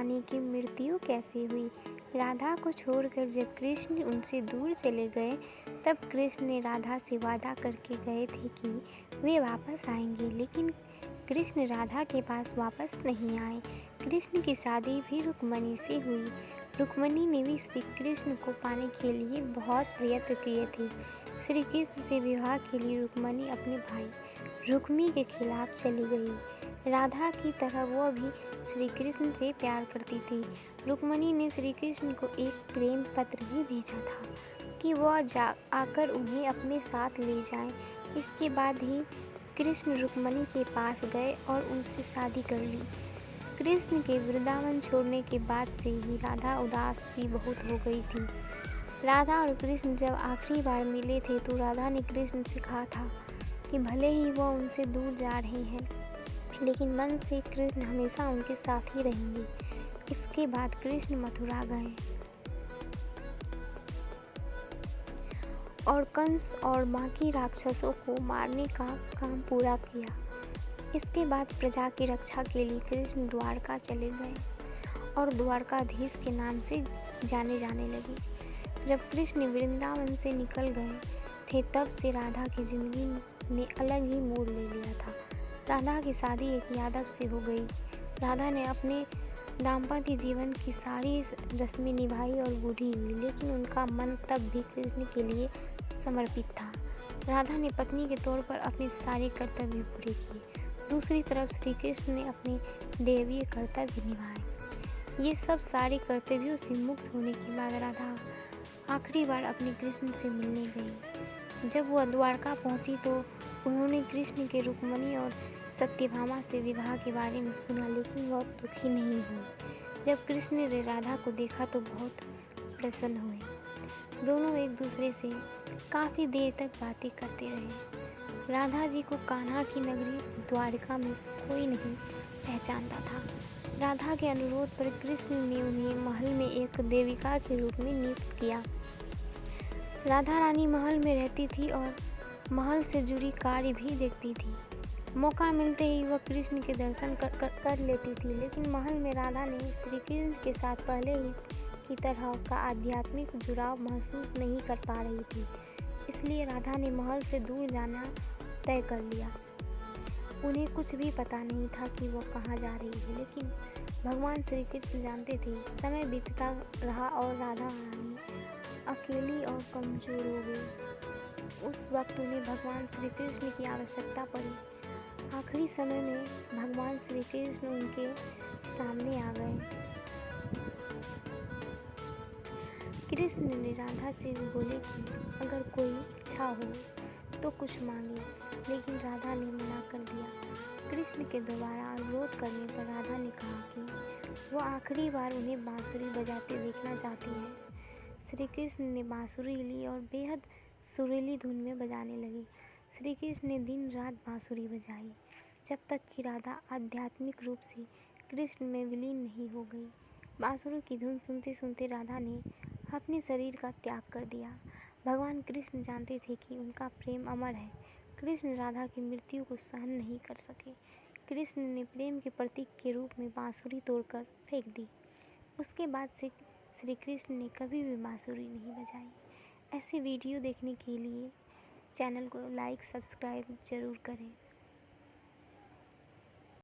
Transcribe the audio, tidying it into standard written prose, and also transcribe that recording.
रानी की मृत्यु कैसे हुई। राधा को छोड़कर जब कृष्ण उनसे दूर चले गए तब कृष्ण ने राधा से वादा करके गए थे कि वे वापस आएंगे, लेकिन कृष्ण राधा के पास वापस नहीं आए। कृष्ण की शादी भी रुक्मिणी से हुई। रुक्मिणी ने भी श्री कृष्ण को पाने के लिए बहुत प्रयत्न किए थे। श्री कृष्ण से विवाह के लिए रुक्मिणी अपने भाई रुक्मी के खिलाफ चली गई। राधा की तरह वह भी श्री कृष्ण से प्यार करती थी। रुक्मिणी ने श्री कृष्ण को एक प्रेम पत्र भी भेजा था कि वह आकर उन्हें अपने साथ ले जाएं। इसके बाद ही कृष्ण रुक्मिणी के पास गए और उनसे शादी कर ली। कृष्ण के वृंदावन छोड़ने के बाद से ही राधा उदास भी बहुत हो गई थी। राधा और कृष्ण जब आखिरी बार मिले थे तो राधा ने कृष्ण से कहा था कि भले ही वह उनसे दूर जा रहे हैं, लेकिन मन से कृष्ण हमेशा उनके साथ ही रहेंगे। इसके बाद कृष्ण मथुरा गए और कंस और बाकी राक्षसों को मारने का काम पूरा किया। इसके बाद प्रजा की रक्षा के लिए कृष्ण द्वारका चले गए और द्वारकाधीश के नाम से जाने जाने लगे। जब कृष्ण वृंदावन से निकल गए थे तब से राधा की जिंदगी ने अलग ही मोड़ ले लिया था। राधा की शादी एक यादव से हो गई। राधा ने अपने दाम्पत्य जीवन की सारी रस्में निभाई और बूढ़ी हुई, लेकिन उनका मन तब भी कृष्ण के लिए समर्पित था। राधा ने पत्नी के तौर पर अपने सारे कर्तव्य पूरे किए। दूसरी तरफ श्री कृष्ण ने अपने दैवीय कर्तव्य निभाए। ये सब सारे कर्तव्यों से मुक्त होने के बाद राधा आखिरी बार अपने कृष्ण से मिलने गई। जब वह द्वारका पहुंची तो उन्होंने कृष्ण के रुक्मिणी और सत्यभामा से विवाह के बारे में सुना, लेकिन वह दुखी नहीं हुई। जब कृष्ण ने राधा को देखा तो बहुत प्रसन्न हुए। दोनों एक दूसरे से काफ़ी देर तक बातें करते रहे। राधा जी को कान्हा की नगरी द्वारका में कोई नहीं पहचानता था। राधा के अनुरोध पर कृष्ण ने उन्हें महल में एक देविका के रूप में नियुक्त किया। राधा रानी महल में रहती थी और महल से जुड़ी कार्य भी देखती थी। मौका मिलते ही वह कृष्ण के दर्शन कर लेती थी, लेकिन महल में राधा ने श्री कृष्ण के साथ पहले ही की तरह का आध्यात्मिक जुड़ाव महसूस नहीं कर पा रही थी। इसलिए राधा ने महल से दूर जाना तय कर लिया। उन्हें कुछ भी पता नहीं था कि वह कहाँ जा रही है, लेकिन भगवान श्री कृष्ण जानते थे। समय बीतता रहा और राधा रानी अकेली और कमजोर हो गई। उस वक्त उन्हें भगवान श्री कृष्ण की आवश्यकता पड़ी। आखिरी समय में भगवान श्री कृष्ण उनके सामने आ गए। कृष्ण ने राधा से बोले कि अगर कोई इच्छा हो तो कुछ मांगे, लेकिन राधा ने मना कर दिया। कृष्ण के दोबारा अनुरोध करने पर राधा ने कहा कि वह आखिरी बार उन्हें बांसुरी बजाते देखना चाहती है। श्री कृष्ण ने बांसुरी ली और बेहद सुरीली धुन में बजाने लगी। श्री कृष्ण ने दिन रात बांसुरी बजाई जब तक कि राधा आध्यात्मिक रूप से कृष्ण में विलीन नहीं हो गई। बांसुरी की धुन सुनते सुनते राधा ने अपने शरीर का त्याग कर दिया। भगवान कृष्ण जानते थे कि उनका प्रेम अमर है। कृष्ण राधा की मृत्यु को सहन नहीं कर सके। कृष्ण ने प्रेम के प्रतीक के रूप में बांसुरी तोड़कर फेंक दी। उसके बाद से श्री कृष्ण ने कभी भी बांसुरी नहीं बजाई। ऐसे वीडियो देखने के लिए चैनल को लाइक सब्सक्राइब ज़रूर करें।